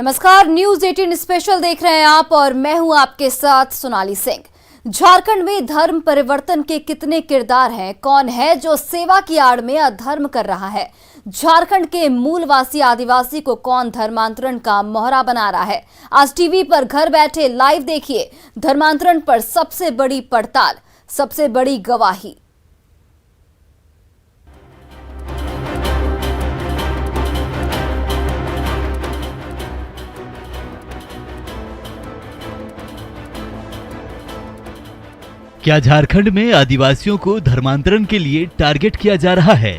नमस्कार, news 18 special देख रहे हैं आप और मैं हूं आपके साथ सोनाली सिंह। झारखंड में धर्म परिवर्तन के कितने किरदार हैं? कौन है जो सेवा की आड़ में अधर्म कर रहा है? झारखंड के मूलवासी आदिवासी को कौन धर्मांतरण का मोहरा बना रहा है? आज टीवी पर घर बैठे लाइव देखिए धर्मांतरण पर सबसे बड़ी पड़ताल, सबसे बड़ी गवाही। क्या झारखंड में आदिवासियों को धर्मांतरण के लिए टारगेट किया जा रहा है?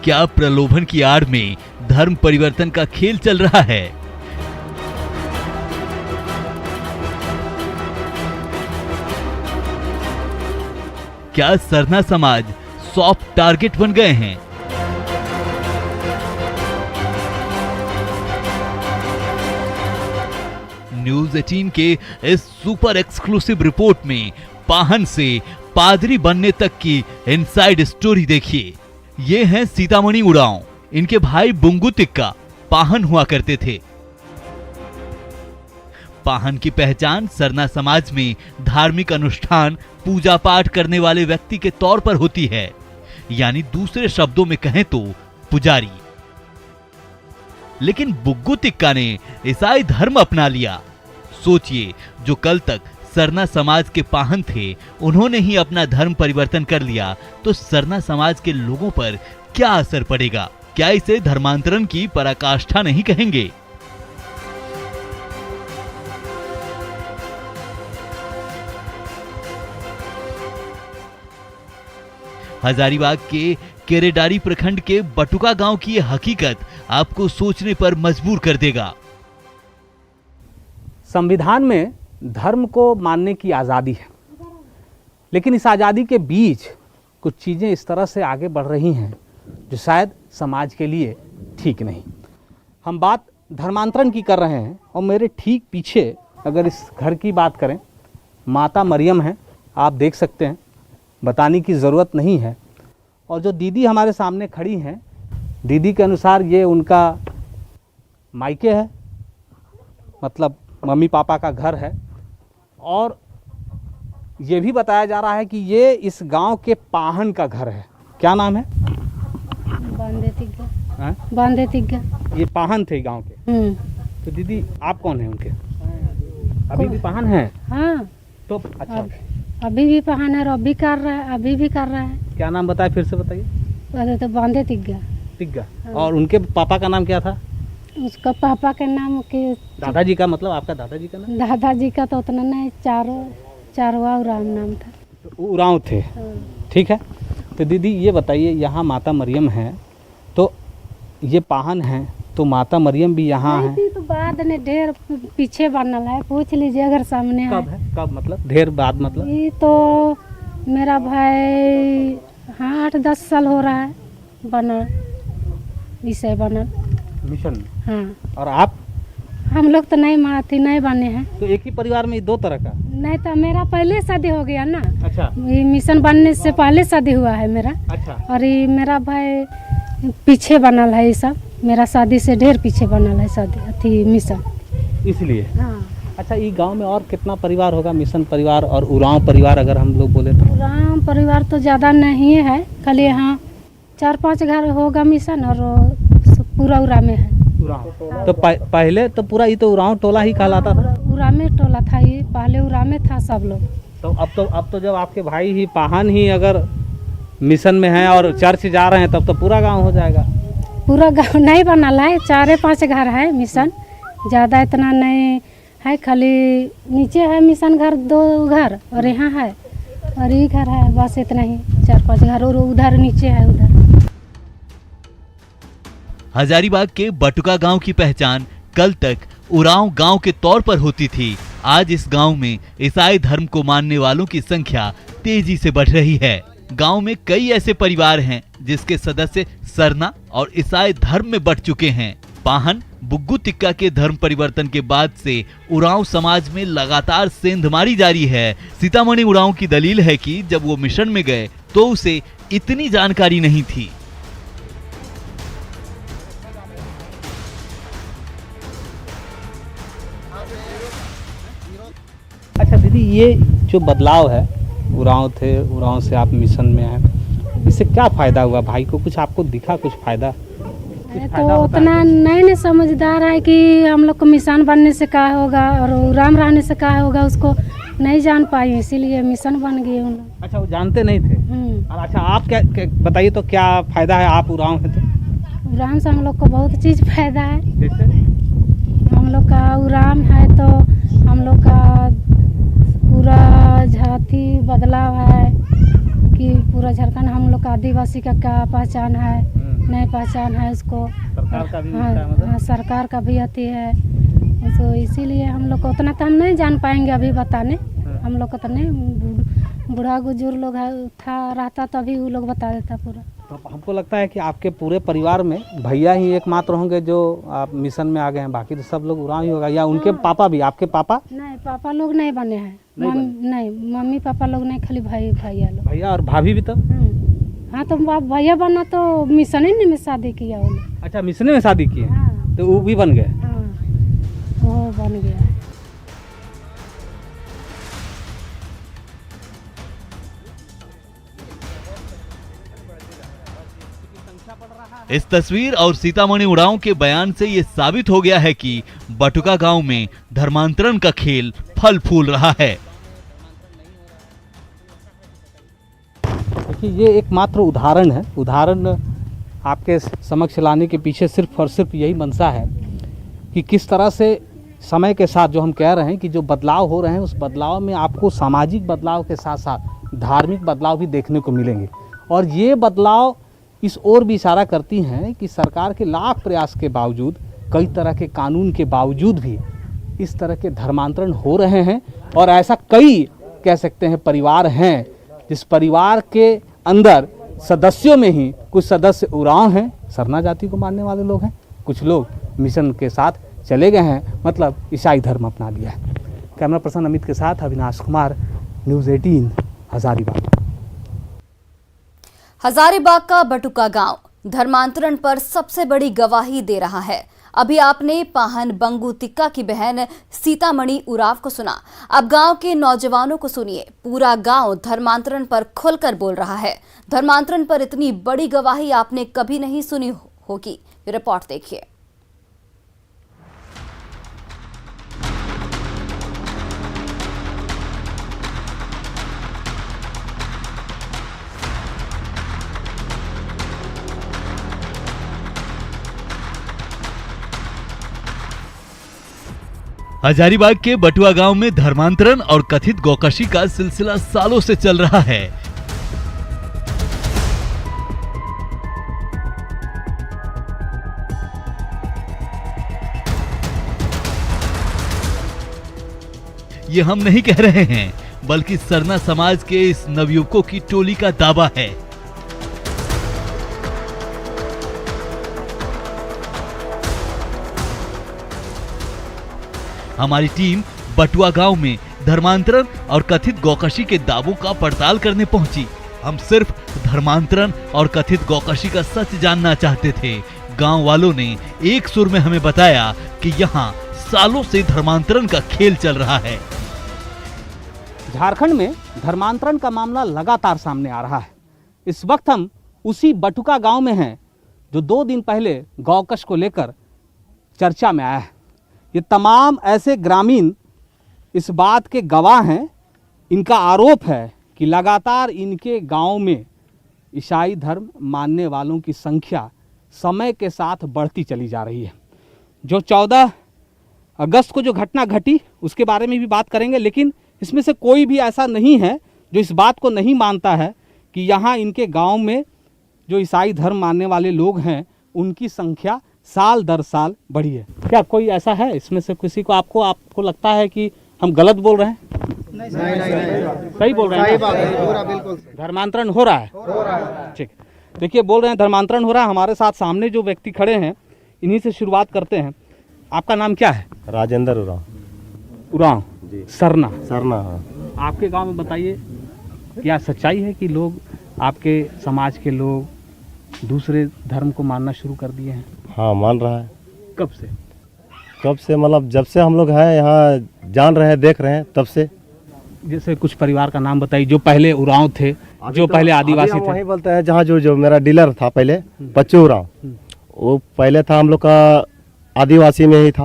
क्या प्रलोभन की आड़ में धर्म परिवर्तन का खेल चल रहा है? क्या सरना समाज सॉफ्ट टारगेट बन गए हैं? न्यूज 18 के इस सुपर एक्सक्लूसिव रिपोर्ट में पाहन से पादरी बनने तक की इनसाइड स्टोरी देखिए। ये हैं सीतामणि उरांव। इनके भाई बुंगू तिक्का पाहन हुआ करते थे। पाहन की पहचान सरना समाज में धार्मिक अनुष्ठान, पूजा पाठ करने वाले व्यक्ति के तौर पर होती है, यानी दूसरे शब्दों में कहें तो पुजारी। लेकिन बुग्गू तिक्का ने ईसाई धर्म अपना लिया। सोचिए, जो कल तक सरना समाज के पाहन थे, उन्होंने ही अपना धर्म परिवर्तन कर लिया, तो सरना समाज के लोगों पर क्या असर पड़ेगा? क्या इसे धर्मांतरण की पराकाष्ठा नहीं कहेंगे? हजारीबाग के केरेडारी प्रखंड के बटुका गांव की यह हकीकत आपको सोचने पर मजबूर कर देगा। संविधान में धर्म को मानने की आज़ादी है, लेकिन इस आज़ादी के बीच कुछ चीज़ें इस तरह से आगे बढ़ रही हैं जो शायद समाज के लिए ठीक नहीं। हम बात धर्मांतरण की कर रहे हैं और मेरे ठीक पीछे अगर इस घर की बात करें, माता मरियम है, आप देख सकते हैं, बताने की ज़रूरत नहीं है। और जो दीदी हमारे सामने खड़ी हैं, दीदी के अनुसार ये उनका मायके है, मतलब मम्मी पापा का घर है। और ये भी बताया जा रहा है कि ये इस गांव के पाहन का घर है। क्या नाम है? बांदे तिग्गा। ये पाहन थे गांव के। तो दीदी आप कौन है उनके? अभी भी पाहन है? हाँ। तो अच्छा, अभी भी पाहन है और अभी कर रहा है, अभी भी कर रहा है। क्या नाम बताए, फिर से बताइए। तो बांदे तिग्गा। तिग्गा। और उनके पापा का नाम क्या था? उसका पापा के नाम के दादाजी का, मतलब आपका दादाजी का नाम? दादाजी का तो उतना नहीं, चारवा उरांव नाम था। तो उरांव थे। ठीक है। तो दीदी ये बताइए, यहाँ माता मरियम है, तो ये पाहन है, तो माता मरियम भी यहाँ है? तो बाद में ढेर पीछे बनल है, पूछ लीजिए अगर सामने कब है? कब मतलब ढेर बाद? मतलब ये तो मेरा भाई 8-10 साल हो रहा है बना, इसे बनल मिशन में। हाँ। और आप? हम लोग तो नहीं बने हैं। तो एक ही परिवार में दो तरह का? नहीं, तो मेरा पहले शादी हो गया ना। अच्छा। ये मिशन बनने से पहले शादी हुआ है मेरा। अच्छा। और ये मेरा भाई पीछे बनल है, ये सब मेरा शादी से ढेर पीछे बनल है शादी थी मिशन, इसलिए। हाँ। अच्छा, ये गांव में और कितना परिवार होगा? मिशन परिवार और उरांव परिवार अगर हम लोग बोले तो? उरांव परिवार तो ज़्यादा नहीं है, खाली यहाँ 4-5 घर होगा मिशन और पूरा उरा में है। उरांव तो पहले तो पूरा ये तो उरांव टोला ही कहलाता था। उरा में टोला था, ये पहले उरा में था सब लोग। तो अब तो जब आपके भाई ही पाहन ही अगर मिशन में हैं और चर्च जा रहे हैं, तब तो पूरा गांव हो जाएगा। पूरा गांव नहीं बनल है, 4-5 घर है मिशन, ज़्यादा इतना नहीं है, खाली नीचे है मिशन घर 2 घर और यहाँ है और ये घर है, बस इतना ही 4-5 घर। और उधर नीचे है, उधर। हजारीबाग के बटुका गांव की पहचान कल तक उरांव गांव के तौर पर होती थी। आज इस गांव में ईसाई धर्म को मानने वालों की संख्या तेजी से बढ़ रही है। गांव में कई ऐसे परिवार हैं जिसके सदस्य सरना और ईसाई धर्म में बढ़ चुके हैं। पाहन बुग्गू तिक्का के धर्म परिवर्तन के बाद से उरांव समाज में लगातार सेंधमारी जारी है। सीतामढ़ी उरांव की दलील है कि जब वो मिशन में गए तो उसे इतनी जानकारी नहीं थी। अच्छा दीदी, ये जो बदलाव है, उरांव थे, उरांव से आप मिशन में हैं, इससे क्या फायदा हुआ भाई को? कुछ आपको दिखा कुछ फायदा? तो उतना नहीं समझदार है कि हम लोग को मिशन बनने से क्या होगा और उराम रहने से क्या होगा, उसको नहीं जान पाई, इसीलिए मिशन बन गए उन लोग। अच्छा, वो जानते नहीं थे। और अच्छा, आप क्या बताइए तो क्या फायदा है? आप उरांव है तो उराम से हम लोग को बहुत चीज़ फायदा है। जैसे हम लोग का उराम है तो हम लोग का पूरा जाति बदलाव है कि पूरा झारखंड हम लोग का आदिवासी का क्या पहचान है, नहीं पहचान है उसको। सरकार का भी हाँ, हाँ, सरकार का भी आती है, तो इसीलिए हम लोग को उतना तो हम नहीं जान पाएंगे अभी बताने। हम लोग को तो नहीं, बूढ़ा बुजुर्ग लोग रहता तभी वो लोग बता देता पूरा। तो हमको लगता है कि आपके पूरे परिवार में भैया ही एकमात्र होंगे जो आप मिशन में आ गए हैं, बाकी तो सब लोग उरांव ही होगा, या उनके पापा भी? आपके पापा नहीं, पापा लोग नहीं बने हैं। नहीं, मम्मी पापा लोग नहीं, खाली भैया लोग। भैया और भाभी भी तो? हाँ, तो भैया बना तो मिशन ही में शादी किया वो लोग। अच्छा, मिशन में शादी की है। हाँ। तो वो भी बन गए? हाँ, वो बन गया। इस तस्वीर और सीतामढ़ी उरांव के बयान से ये साबित हो गया है कि बटुका गांव में धर्मांतरण का खेल फल फूल रहा है। देखिए, ये एकमात्र उदाहरण है। उदाहरण आपके समक्ष लाने के पीछे सिर्फ और सिर्फ यही मंशा है कि किस तरह से समय के साथ जो हम कह रहे हैं कि जो बदलाव हो रहे हैं, उस बदलाव में आपको सामाजिक बदलाव के साथ साथ धार्मिक बदलाव भी देखने को मिलेंगे। और ये बदलाव इस ओर भी इशारा करती हैं कि सरकार के लाख प्रयास के बावजूद, कई तरह के कानून के बावजूद भी इस तरह के धर्मांतरण हो रहे हैं। और ऐसा कई कह सकते हैं परिवार हैं जिस परिवार के अंदर सदस्यों में ही कुछ सदस्य उरांव हैं, सरना जाति को मानने वाले लोग हैं, कुछ लोग मिशन के साथ चले गए हैं, मतलब ईसाई धर्म अपना लिया है। कैमरा पर्सन अमित के साथ अविनाश कुमार, न्यूज़ 18 हजारीबाग। हजारीबाग का बटुका गांव धर्मांतरण पर सबसे बड़ी गवाही दे रहा है। अभी आपने पाहन बंगू तिक्का की बहन सीतामढ़ी उरांव को सुना, अब गांव के नौजवानों को सुनिए। पूरा गांव धर्मांतरण पर खुलकर बोल रहा है। धर्मांतरण पर इतनी बड़ी गवाही आपने कभी नहीं सुनी होगी। रिपोर्ट देखिए। हजारीबाग के बटुआ गांव में धर्मांतरण और कथित गौकशी का सिलसिला सालों से चल रहा है। ये हम नहीं कह रहे हैं, बल्कि सरना समाज के इस नवयुवकों की टोली का दावा है। हमारी टीम बटुआ गांव में धर्मांतरण और कथित गौकशी के दावों का पड़ताल करने पहुंची। हम सिर्फ धर्मांतरण और कथित गौकशी का सच जानना चाहते थे। गांव वालों ने एक सुर में हमें बताया कि यहाँ सालों से धर्मांतरण का खेल चल रहा है। झारखंड में धर्मांतरण का मामला लगातार सामने आ रहा है। इस वक्त हम उसी बटुका गांव में हैं जो 2 दिन पहले गौकश को लेकर चर्चा में आया है। ये तमाम ऐसे ग्रामीण इस बात के गवाह हैं। इनका आरोप है कि लगातार इनके गांव में ईसाई धर्म मानने वालों की संख्या समय के साथ बढ़ती चली जा रही है। जो 14 अगस्त को जो घटना घटी उसके बारे में भी बात करेंगे, लेकिन इसमें से कोई भी ऐसा नहीं है जो इस बात को नहीं मानता है कि यहाँ इनके गांव में जो ईसाई धर्म मानने वाले लोग हैं उनकी संख्या साल दर साल बढ़ी है। क्या कोई ऐसा है इसमें से किसी को आपको लगता है कि हम गलत बोल रहे हैं? नहीं, सही बोल रहे हैं। बिल्कुल धर्मांतरण हो रहा है। ठीक, देखिए बोल रहे हैं धर्मांतरण हो रहा है। हमारे साथ सामने जो व्यक्ति खड़े हैं इन्हीं से शुरुआत करते हैं। आपका नाम क्या है? राजेंद्र उरांव उरांव जी। सरना। सरना। हाँ, आपके गांव में बताइए, क्या सच्चाई है कि लोग, आपके समाज के लोग दूसरे धर्म को मानना शुरू कर दिए हैं? हाँ मान रहा है। कब से? कब से मतलब जब से हम लोग हैं यहाँ, जान रहे हैं, देख रहे हैं, तब से। जैसे कुछ परिवार का नाम बताइए जो पहले उरांव थे, जो पहले आदिवासी थे। वही बोलते हैं जहाँ जो मेरा डीलर था पहले, बच्चू उरांव, वो पहले था हम लोग का आदिवासी में ही था।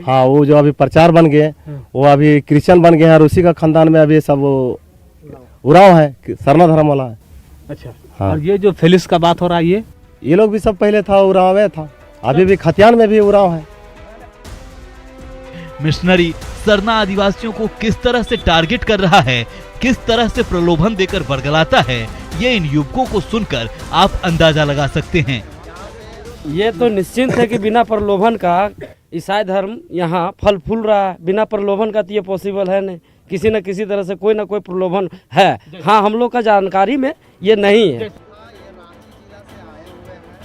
हाँ, वो जो अभी प्रचार बन गए, वो अभी क्रिश्चियन बन गए हैं और उसी का खानदान में अभी सब वो उरांव है, सरना धर्म वाला है। अच्छा। हाँ। और ये जो फिलिस का बात हो रहा है, ये लोग भी सब पहले था उरांव था, अभी भी खतियान में भी उरांव है। मिशनरी सरना आदिवासियों को किस तरह से टारगेट कर रहा है, किस तरह से प्रलोभन देकर बरगलाता है, ये इन युवकों को सुनकर आप अंदाजा लगा सकते हैं। ये तो निश्चिंत है कि बिना प्रलोभन का ईसाई धर्म यहाँ फल फूल रहा है। बिना प्रलोभन का तो ये पॉसिबल है नहीं, किसी न किसी तरह से कोई ना कोई प्रलोभन है। हाँ, हम लोग का जानकारी में ये नहीं है।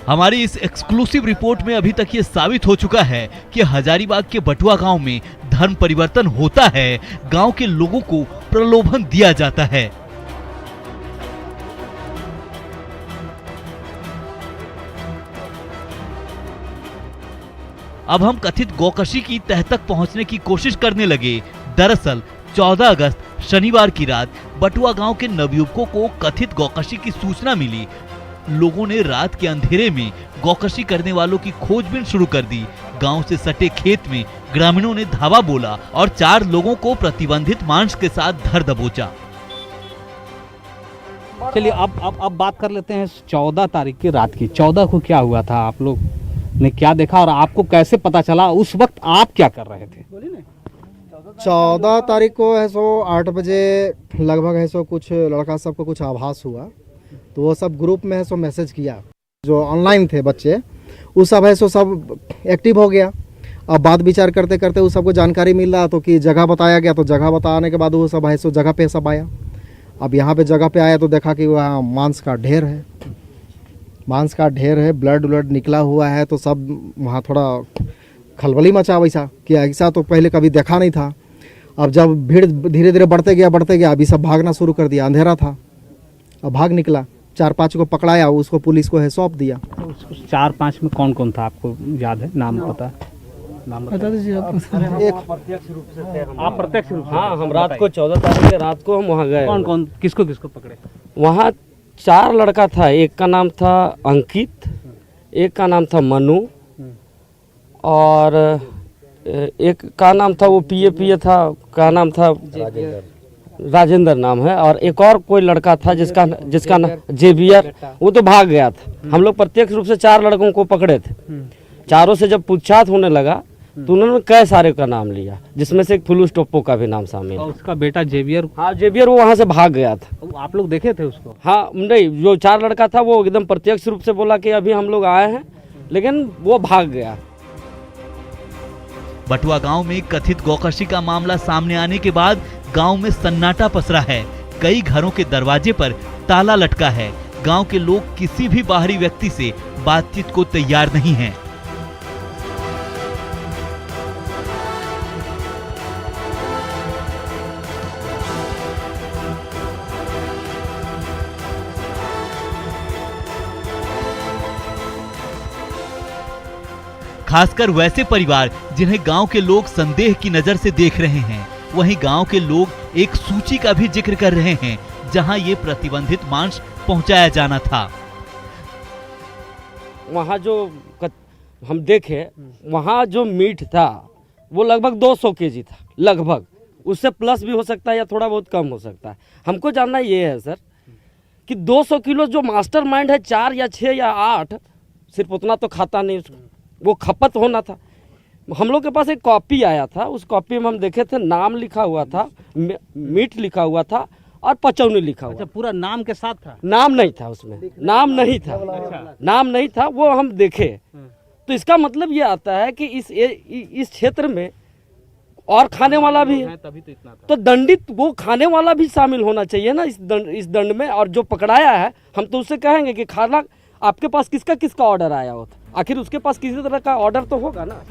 हमारी इस एक्सक्लूसिव रिपोर्ट में अभी तक ये साबित हो चुका है कि हजारीबाग के बटुआ गांव में धर्म परिवर्तन होता है, गांव के लोगों को प्रलोभन दिया जाता है। अब हम कथित गौकशी की तह तक पहुंचने की कोशिश करने लगे। दरअसल 14 अगस्त शनिवार की रात बटुआ गांव के नवयुवकों को कथित गौकशी की सूचना मिली। लोगों ने रात के अंधेरे में गौकशी करने वालों की खोजबीन शुरू कर दी। गांव से सटे खेत में ग्रामीणों ने धावा बोला और 4 लोगों को प्रतिबंधित मांस के साथ धर दबोचा। चलिए अब बात कर लेते हैं 14 तारीख की रात की। 14 को क्या हुआ था, आप लोग ने क्या देखा और आपको कैसे पता चला? उस वक्त आप क्या कर रहे थे? 14 तारीख को है सो 8 बजे लगभग है सो कुछ लड़का सबको कुछ आभास हुआ, तो वो सब ग्रुप में है सो मैसेज किया। जो ऑनलाइन थे बच्चे, वो सब है सो सब एक्टिव हो गया। अब बात विचार करते करते वो सबको जानकारी मिल रहा तो कि जगह बताया गया, तो जगह बताने के बाद वो सब है सो जगह पे सब आया। अब यहाँ पे जगह पे आया तो देखा कि वहाँ मांस का ढेर है, मांस का ढेर है, ब्लड व्लड निकला हुआ है। तो सब वहाँ थोड़ा खलबली मचा वैसा कि ऐसा तो पहले कभी देखा नहीं था। अब जब भीड़ धीरे धीरे बढ़ते गया अभी सब भागना शुरू कर दिया। अंधेरा था, अब भाग निकला। 4-5 को पकड़ाया, उसको पुलिस को है सौंप दिया। तो उस 4-5 में कौन कौन था, आपको याद है? नाम पता है? नाम बता दीजिए। एक आप प्रत्यक्ष रूप से? हाँ, हम रात को 14 तारीख के रात को हम वहाँ गए। कौन कौन, किसको किसको पकड़े? वहाँ 4 लड़का था। एक का नाम था अंकित, एक का नाम था मनु, और एक का नाम था वो पिए था, का नाम था राजेंद्र नाम है, और एक और कोई लड़का था जिसका नाम जेवियर, वो तो भाग गया था। हम लोग प्रत्यक्ष रूप से 4 लड़कों को पकड़े थे। चारों से जब पूछताछ होने लगा तो उन्होंने कई सारे का नाम लिया, जिसमें से एक फुलूस टोप्पो का भी नाम शामिल है। उसका बेटा जेवियर? हाँ, जेवियर वो वहाँ से भाग गया था। आप लोग देखे थे उसको? हाँ, नहीं, जो 4 लड़का था वो एकदम प्रत्यक्ष रूप से बोला कि अभी हम लोग आए हैं, लेकिन वो भाग गया। बटुआ गांव में कथित गौकशी का मामला सामने आने के बाद गांव में सन्नाटा पसरा है। कई घरों के दरवाजे पर ताला लटका है। गांव के लोग किसी भी बाहरी व्यक्ति से बातचीत को तैयार नहीं हैं। खासकर वैसे परिवार जिन्हें गांव के लोग संदेह की नजर से देख रहे हैं। वहीं गांव के लोग एक सूची का भी जिक्र कर रहे हैं जहां ये प्रतिबंधित मांस पहुंचाया जाना था। वहाँ जो हम देखे, वहाँ जो मीट था वो लगभग 200 केजी था, लगभग। उससे प्लस भी हो सकता है या थोड़ा बहुत कम हो सकता है। हमको जानना ये है सर कि 200 किलो जो मास्टर माइंड है, 4 या 6 या 8, सिर्फ उतना तो खाता नहीं, उसको वो खपत होना था। हम लोग के पास एक कॉपी आया था, उस कॉपी में हम देखे थे नाम लिखा हुआ था, मीट लिखा हुआ था और पचौनी लिखा हुआ। अच्छा, पूरा नाम के साथ था? नाम नहीं था उसमें, नाम नहीं था। अच्छा। नाम नहीं था, वो हम देखे। तो इसका मतलब ये आता है कि इस क्षेत्र में और खाने वाला भी है, तभी तो इतना था। तो दंडित वो खाने वाला भी शामिल होना चाहिए ना इस दंड में। और जो पकड़ाया है, हम तो उससे कहेंगे कि खाना आपके पास किसका ऑर्डर आया होता, आखिर उसके पास किसी तरह का ऑर्डर तो होगा ना।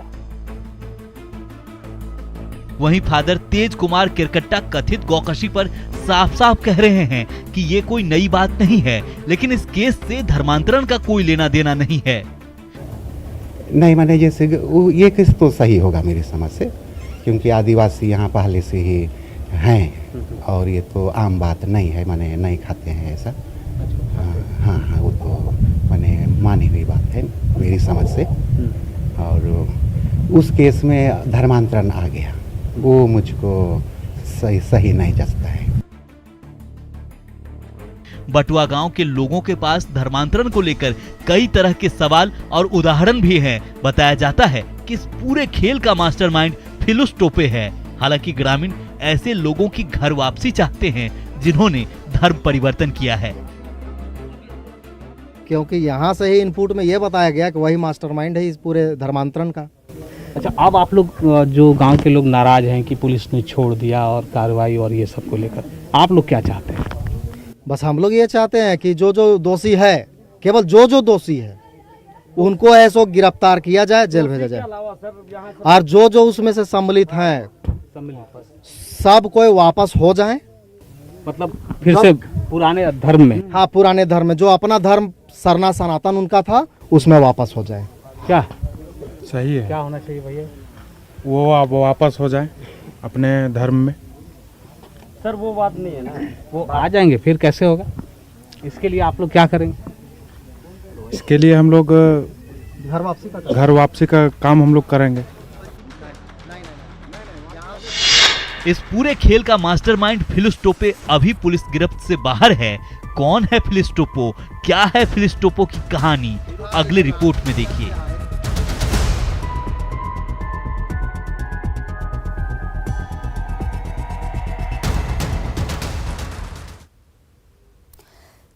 वहीं फादर तेज कुमार किरकट्टा कथित गौकशी पर साफ साफ कह रहे हैं कि ये कोई नई बात नहीं है, लेकिन इस केस से धर्मांतरण का कोई लेना देना नहीं है। नहीं माने जैसे ये केस तो सही होगा मेरी समझ से, क्योंकि आदिवासी यहाँ पहले से ही हैं और ये तो आम बात नहीं है, माने नहीं खाते हैं ऐसा। हाँ हाँ वो तो माने मानी हुई बात है मेरी समझ से। और उस केस में धर्मांतरण आ गया, वो मुझको सही नहीं जचता है। बटुआ गांव के लोगों के पास धर्मांतरण को लेकर कई तरह के सवाल और उदाहरण भी हैं। बताया जाता है कि इस पूरे खेल का मास्टरमाइंड फिलुस टोपे है। हालांकि ग्रामीण ऐसे लोगों की घर वापसी चाहते हैं जिन्होंने धर्म परिवर्तन किया है, क्योंकि यहाँ से ही इनपुट में ये बताया गया कि वही मास्टरमाइंड है इस पूरे धर्मांतरण का। अच्छा, अब आप लोग जो गांव के लोग नाराज हैं कि पुलिस ने छोड़ दिया और कार्रवाई और ये सब को लेकर, आप लोग क्या चाहते हैं? बस हम लोग ये चाहते हैं कि जो जो दोषी है, केवल जो जो दोषी है उनको ऐसो गिरफ्तार किया जाए, जेल भेजा जाए, और जो जो उसमें से सम्मिलित हैं सब कोई वापस हो जाए, मतलब फिर से पुराने धर्म में। हाँ, पुराने धर्म में, जो अपना धर्म सरना सनातन उनका था उसमें वापस हो जाए। क्या सही है? क्या होना चाहिए भैया? वो अब वापस हो जाए अपने धर्म में। सर वो बात नहीं है ना, वो आ जाएंगे, फिर कैसे होगा? इसके लिए आप लोग क्या करेंगे? इसके लिए हम लोग घर वापसी का काम हम लोग करेंगे। इस पूरे खेल का मास्टरमाइंड फिलुस टोपे अभी पुलिस गिरफ्त से बाहर है। कौन है फिलिस टोपो, क्या है फिलिस टोपो की कहानी, अगले रिपोर्ट में देखिए।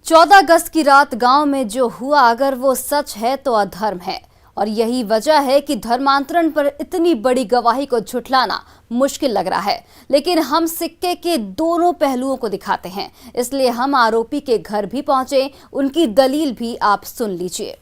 चौदह अगस्त की रात गांव में जो हुआ, अगर वो सच है तो अधर्म है, और यही वजह है कि धर्मांतरण पर इतनी बड़ी गवाही को झुठलाना मुश्किल लग रहा है। लेकिन हम सिक्के के दोनों पहलुओं को दिखाते हैं, इसलिए हम आरोपी के घर भी पहुंचे, उनकी दलील भी आप सुन लीजिए।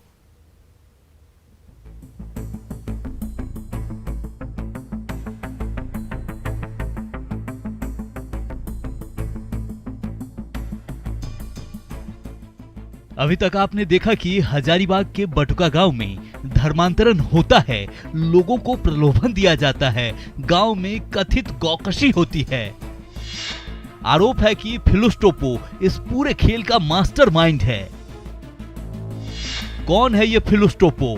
अभी तक आपने देखा कि हजारीबाग के बटुका गांव में धर्मांतरण होता है, लोगों को प्रलोभन दिया जाता है, गांव में कथित गौकशी होती है। आरोप है कि फिलुस टोपो इस पूरे खेल का मास्टरमाइंड है। कौन है ये फिलुस टोपो?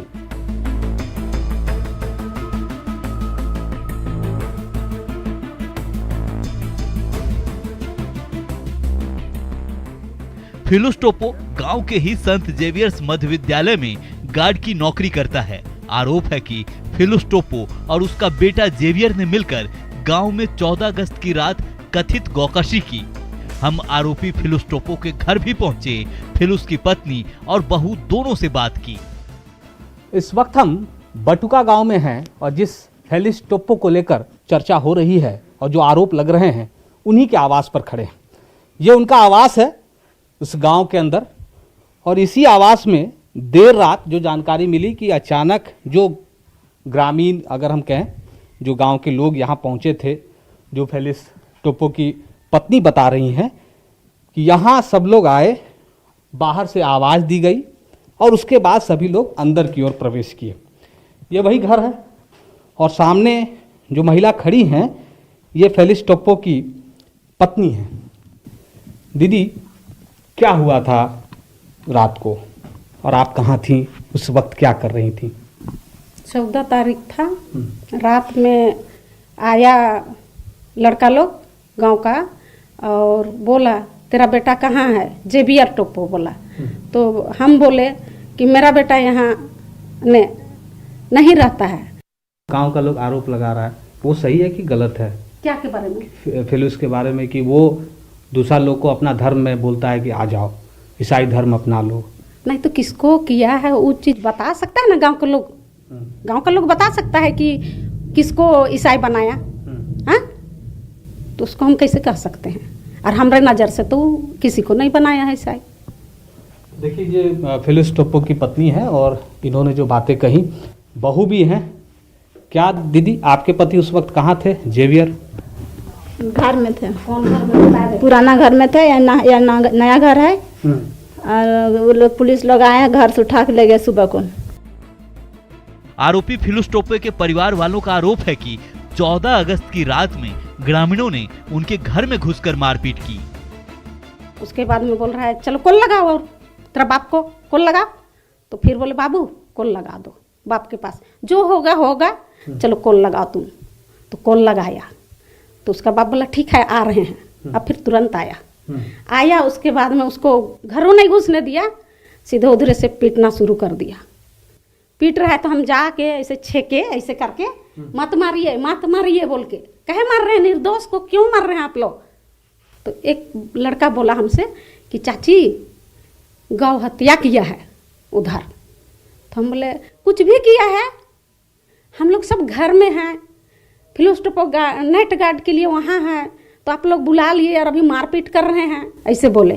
फिलुस टोपो गांव के ही संत जेवियर्स मध्य विद्यालय में गार्ड की नौकरी करता है। आरोप है कि फिलुस टोपो और उसका बेटा जेवियर ने मिलकर गांव में 14 अगस्त की रात कथित गौकशी की। हम आरोपी फिलुस टोपो के घर भी पहुंचे, फिलुस की पत्नी और बहू दोनों से बात की। इस वक्त हम बटुका गांव में हैं और जिस फिलिस टोपो को लेकर चर्चा हो रही है और जो आरोप लग रहे हैं, उन्हीं के आवास पर खड़े हैं। ये उनका आवास है उस गांव के अंदर, और इसी आवास में देर रात जो जानकारी मिली कि अचानक जो ग्रामीण, अगर हम कहें जो गांव के लोग यहाँ पहुँचे थे, जो फिलिस टोपो की पत्नी बता रही हैं कि यहाँ सब लोग आए, बाहर से आवाज़ दी गई और उसके बाद सभी लोग अंदर की ओर प्रवेश किए। ये वही घर है और सामने जो महिला खड़ी हैं ये फिलिस टोपो की पत्नी है। दीदी, क्या हुआ था रात को और आप कहाँ थी उस वक्त, क्या कर रही थी? 14 तारीख था, रात में आया लड़का लोग गांव का और बोला तेरा बेटा कहाँ है, जेवियर टोपो बोला। तो हम बोले कि मेरा बेटा यहाँ नहीं रहता है। गांव का लोग आरोप लगा रहा है, वो सही है कि गलत है? क्या के बारे में? फिलिस के बारे में कि वो दूसरा लोग को अपना धर्म में बोलता है कि आ जाओ ईसाई धर्म अपना लो। नहीं तो किसको किया है वो चीज़ बता सकता है ना गांव के लोग, गांव का लोग बता सकता है कि किसको ईसाई बनाया। हाँ, तो उसको हम कैसे कह सकते हैं? और हमारे नज़र से तो किसी को नहीं बनाया है ईसाई। देखिए, ये फिलिस टोपो की पत्नी है और इन्होंने जो बातें कही, बहू भी हैं, क्या दीदी आपके पति उस वक्त कहाँ थे? जेवियर घर में थे। कौन घर में? पुराना घर में थे या नया घर है। और वो लोग पुलिस लोग आए, घर से उठा के ले गए सुबह को। आरोपी फिलुस टोपे के परिवार वालों का आरोप है कि 14 अगस्त की रात में ग्रामीणों ने उनके घर में घुसकर मारपीट की। उसके बाद में बोल रहा है चलो कॉल लगाओ, और तेरा बाप को कॉल लगाओ। तो फिर बोले बाबू कॉल लगा दो, बाप के पास जो होगा होगा, चलो कॉल लगाओ तुम। तो कॉल लगाया तो उसका बाप बोला ठीक है आ रहे हैं। अब फिर तुरंत आया। उसके बाद में उसको घरों नहीं घुसने दिया, सीधे उधर से पीटना शुरू कर दिया। पीट रहा है तो हम जाके ऐसे छेके ऐसे करके मत मारिए बोल के, कहे मार रहे हैं निर्दोष को, क्यों मार रहे हैं आप लोग? तो एक लड़का बोला हमसे कि चाची गौ हत्या किया है उधर। तो हम बोले कुछ भी किया है, हम लोग सब घर में हैं, फिलुस टोपे नेट गार्ड के लिए वहाँ हैं, तो आप लोग बुला लिए और अभी मारपीट कर रहे हैं, ऐसे बोले।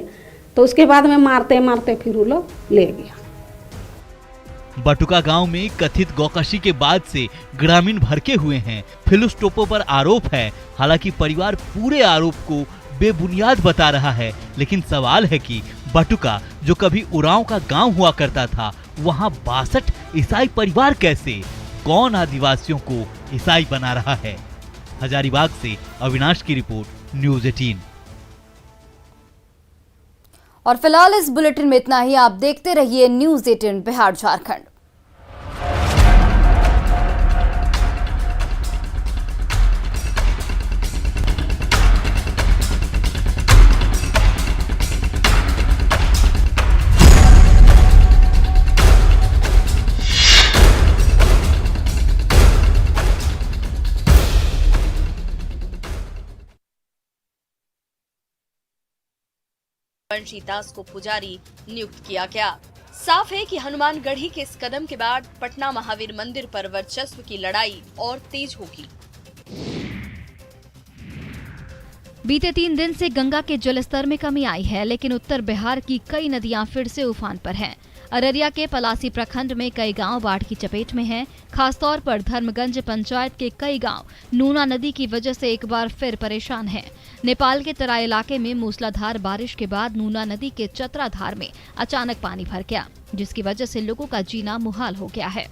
तो उसके बाद में मारते मारते फिर वो लोग ले गया। बटुका गांव में कथित गौकशी के बाद से ग्रामीण भड़के हुए हैं। फिलुस टोपे पर आरोप है, हालांकि परिवार पूरे आरोप को बेबुनियाद बता रहा है। लेकिन सवाल है कि बटुका जो कभी उरांव का गांव हुआ करता था, वहां 62 ईसाई परिवार कैसे? कौन आदिवासियों को ईसाई बना रहा है? हजारीबाग से अविनाश की रिपोर्ट, न्यूज़ 18। और फिलहाल इस बुलेटिन में इतना ही। आप देखते रहिए न्यूज़ 18 बिहार झारखंड। बंशी दास को पुजारी नियुक्त किया गया। साफ है कि हनुमानगढ़ी के इस कदम के बाद पटना महावीर मंदिर पर वर्चस्व की लड़ाई और तेज होगी। बीते 3 दिन से गंगा के जलस्तर में कमी आई है, लेकिन उत्तर बिहार की कई नदियां फिर से उफान पर हैं। अररिया के पलासी प्रखंड में कई गांव बाढ़ की चपेट में हैं। खासतौर पर धर्मगंज पंचायत के कई गांव नूना नदी की वजह से एक बार फिर परेशान हैं। नेपाल के तराई इलाके में मूसलाधार बारिश के बाद नूना नदी के चतरा धार में अचानक पानी भर गया, जिसकी वजह से लोगों का जीना मुहाल हो गया है।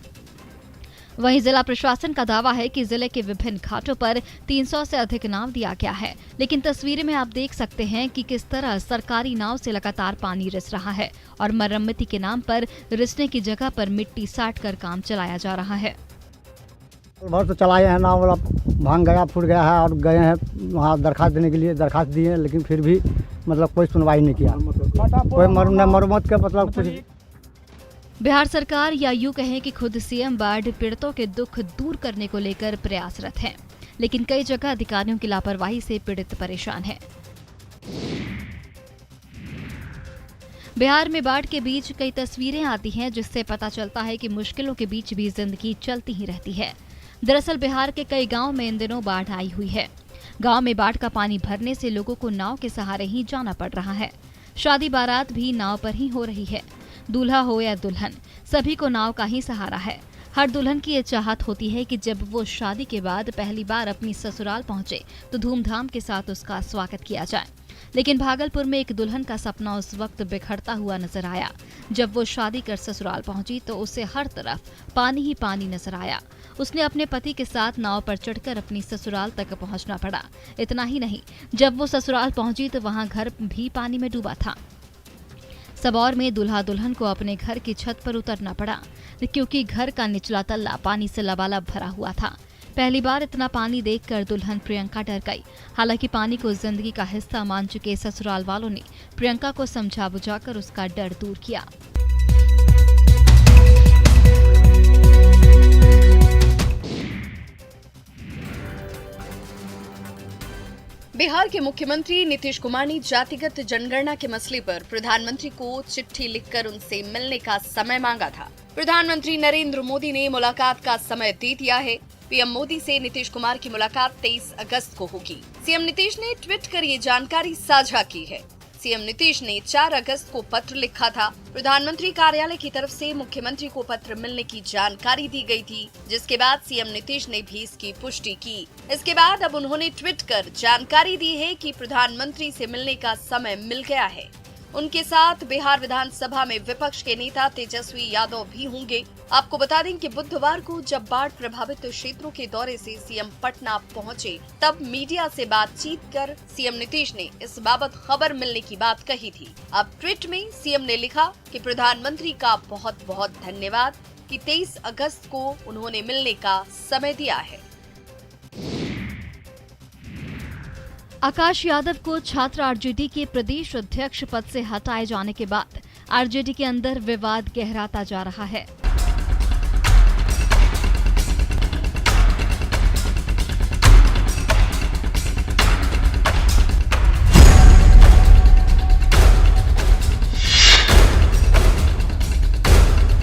वहीं जिला प्रशासन का दावा है कि जिले के विभिन्न घाटों पर 300 से अधिक नाव दिया गया है, लेकिन तस्वीरें में आप देख सकते हैं कि किस तरह सरकारी नाव से लगातार पानी रिस रहा है और मरम्मती के नाम पर रिसने की जगह पर मिट्टी साट कर काम चलाया जा रहा है। भर तो चलाए हैं, नाव वाला भांग गया, फूट गया है और गए हैं वहाँ दरखास्त देने के लिए, दरखास्त दिए हैं, लेकिन फिर भी मतलब कोई सुनवाई नहीं किया, कोई मरम्मत का मतलब कुछ। बिहार सरकार या यूं कहें कि खुद सीएम बाढ़ पीड़ितों के दुख दूर करने को लेकर प्रयासरत है, लेकिन कई जगह अधिकारियों की लापरवाही से पीड़ित परेशान है। बिहार में बाढ़ के बीच कई तस्वीरें आती हैं, जिससे पता चलता है कि मुश्किलों के बीच भी जिंदगी चलती ही रहती है। दरअसल बिहार के कई गांव में इन दिनों बाढ़ आई हुई है। गांव में बाढ़ का पानी भरने से लोगों को नाव के सहारे ही जाना पड़ रहा है। शादी बारात भी नाव पर ही हो रही है। दूल्हा हो या दुल्हन, सभी को नाव का ही सहारा है। हर दुल्हन की ये चाहत होती है कि जब वो शादी के बाद पहली बार अपनी ससुराल पहुंचे तो धूमधाम के साथ उसका स्वागत किया जाए। लेकिन भागलपुर में एक दुल्हन का सपना उस वक्त बिखरता हुआ नजर आया जब वो शादी कर ससुराल पहुंची तो उसे हर तरफ पानी ही पानी नजर आया। उसने अपने पति के साथ नाव पर चढ़कर अपनी ससुराल तक पहुंचना पड़ा। इतना ही नहीं, जब वो ससुराल पहुंची तो वहां घर भी पानी में डूबा था। सबौर में दूल्हा दुल्हन को अपने घर की छत पर उतरना पड़ा, क्योंकि घर का निचला तल्ला पानी से लबालब भरा हुआ था। पहली बार इतना पानी देखकर दुल्हन प्रियंका डर गई। हालांकि पानी को जिंदगी का हिस्सा मान चुके ससुराल वालों ने प्रियंका को समझा बुझाकर उसका डर दूर किया। बिहार के मुख्यमंत्री नीतीश कुमार ने जातिगत जनगणना के मसले पर प्रधानमंत्री को चिट्ठी लिखकर उनसे मिलने का समय मांगा था। प्रधानमंत्री नरेंद्र मोदी ने मुलाकात का समय दे दिया है। पीएम मोदी से नीतीश कुमार की मुलाकात 23 अगस्त को होगी। सीएम नीतीश ने ट्वीट कर ये जानकारी साझा की है। सीएम नीतीश ने 4 अगस्त को पत्र लिखा था। प्रधानमंत्री कार्यालय की तरफ से मुख्यमंत्री को पत्र मिलने की जानकारी दी गई थी, जिसके बाद सीएम नीतीश ने भी इसकी पुष्टि की। इसके बाद अब उन्होंने ट्वीट कर जानकारी दी है कि प्रधानमंत्री से मिलने का समय मिल गया है। उनके साथ बिहार विधानसभा में विपक्ष के नेता तेजस्वी यादव भी होंगे। आपको बता दें कि बुधवार को जब बाढ़ प्रभावित क्षेत्रों के दौरे से सीएम पटना पहुंचे, तब मीडिया से बातचीत कर सीएम नीतीश ने इस बाबत खबर मिलने की बात कही थी। अब ट्वीट में सीएम ने लिखा कि प्रधानमंत्री का बहुत बहुत धन्यवाद कि 23 अगस्त को उन्होंने मिलने का समय दिया है। आकाश यादव को छात्र आरजेडी के प्रदेश अध्यक्ष पद से हटाए जाने के बाद आरजेडी के अंदर विवाद गहराता जा रहा है।